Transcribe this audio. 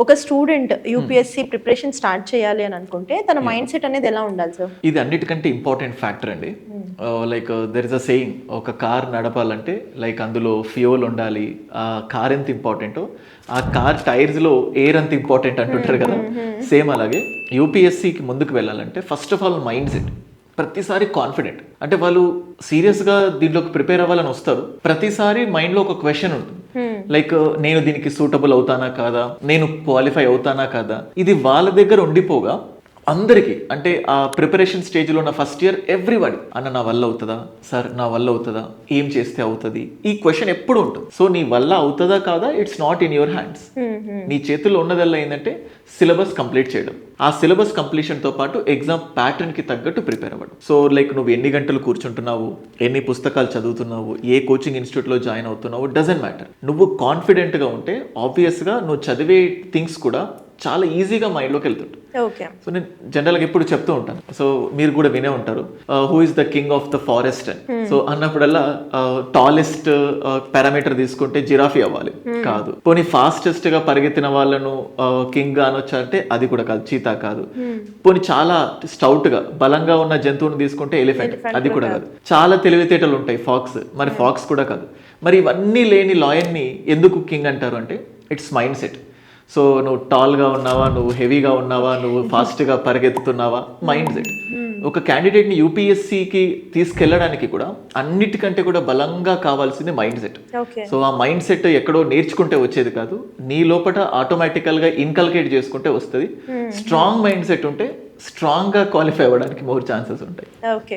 ఒక student UPSC preparation start చేయాలి అని అనుకుంటే తన మైండ్ సెట్ అనేది ఎలా ఉండాలి సార్? ఇది అన్నిటికంటే ఇంపార్టెంట్ ఫ్యాక్టర్ అండి. Like there is a saying, ఒక కార్ నడపాలంటే లైక్ అందులో ఫ్యూయల్ ఉండాలి. ఆ కార్ ఎంత ఇంపార్టెంటో ఆ కార్ టైర్స్లో ఎయిర్ అంత ఇంపార్టెంట్ అంటుంటారు కదా. సేమ్ అలాగే యూపీఎస్సీకి ముందుకు వెళ్ళాలంటే first of all mind set. ప్రతిసారి కాన్ఫిడెంట్ అంటే వాళ్ళు సీరియస్గా దీంట్లోకి ప్రిపేర్ అవ్వాలని వస్తారు. ప్రతిసారి మైండ్లో ఒక క్వశ్చన్ ఉంటుంది, లైక్ నేను దీనికి సూటబుల్ అవుతానా కాదా, నేను క్వాలిఫై అవుతానా కాదా. ఇది వాళ్ళ దగ్గర ఉండిపోగా అందరికీ అంటే ఆ ప్రిపరేషన్ స్టేజ్లో ఉన్న ఫస్ట్ ఇయర్ ఎవ్రీబడి అన్న నా వల్ల అవుతుందా సార్, నా వల్ల అవుతుందా, ఏం చేస్తే అవుతుంది, ఈ క్వశ్చన్ ఎప్పుడు ఉంటుంది. సో నీ వల్ల అవుతుందా కాదా, it's not in your hands. నీ చేతుల్లో ఉన్నదల్లా ఏంటంటే సిలబస్ కంప్లీట్ చేయడం, ఆ సిలబస్ కంప్లీషన్తో పాటు ఎగ్జామ్ ప్యాటర్న్కి తగ్గట్టు ప్రిపేర్ అవ్వడం. సో లైక్ నువ్వు ఎన్ని గంటలు కూర్చుంటున్నావు, ఎన్ని పుస్తకాలు చదువుతున్నావు, ఏ కోచింగ్ ఇన్స్టిట్యూట్లో జాయిన్ అవుతున్నావు, డజంట్ మ్యాటర్. నువ్వు కాన్ఫిడెంట్గా ఉంటే ఆబ్వియస్గా నువ్వు చదివే థింగ్స్ కూడా చాలా ఈజీగా మైండ్లోకి వెళ్తుంటాయి. సో నేను జనరల్గా ఎప్పుడు చెప్తూ ఉంటాను, సో మీరు కూడా వినే ఉంటారు, who is the king of the forest అని. సో అన్నప్పుడల్లా టాలెస్ట్ పారామీటర్ తీసుకుంటే జిరాఫీ అవ్వాలి కాదు, పోనీ ఫాస్టెస్ట్ గా పరిగెత్తిన వాళ్ళను కింగ్ గా అనొచ్చా అంటే అది కూడా కాదు, చీతా కాదు. పోనీ చాలా స్టౌట్ గా బలంగా ఉన్న జంతువుని తీసుకుంటే ఎలిఫెంట్, అది కూడా కాదు. చాలా తెలివితేటలు ఉంటాయి ఫాక్స్, మరి ఫాక్స్ కూడా కాదు. మరి ఇవన్నీ లేని లాయన్ని ఎందుకు కింగ్ అంటారు అంటే ఇట్స్ మైండ్ సెట్. సో నువ్వు టాల్గా ఉన్నావా, నువ్వు హెవీగా ఉన్నావా, నువ్వు ఫాస్ట్గా పరిగెత్తుతున్నావా, మైండ్ సెట్. ఒక క్యాండిడేట్ని యూపీఎస్సీకి తీసుకెళ్ళడానికి కూడా అన్నిటికంటే కూడా బలంగా కావాల్సింది మైండ్ సెట్. సో ఆ మైండ్ సెట్ ఎక్కడో నేర్చుకుంటే వచ్చేది కాదు, నీ లోపల ఆటోమేటికల్గా ఇన్కల్కేట్ చేసుకుంటే వస్తుంది. స్ట్రాంగ్ మైండ్ సెట్ ఉంటే స్ట్రాంగ్గా క్వాలిఫై అవ్వడానికి మోర్ ఛాన్సెస్ ఉంటాయి. ఓకే.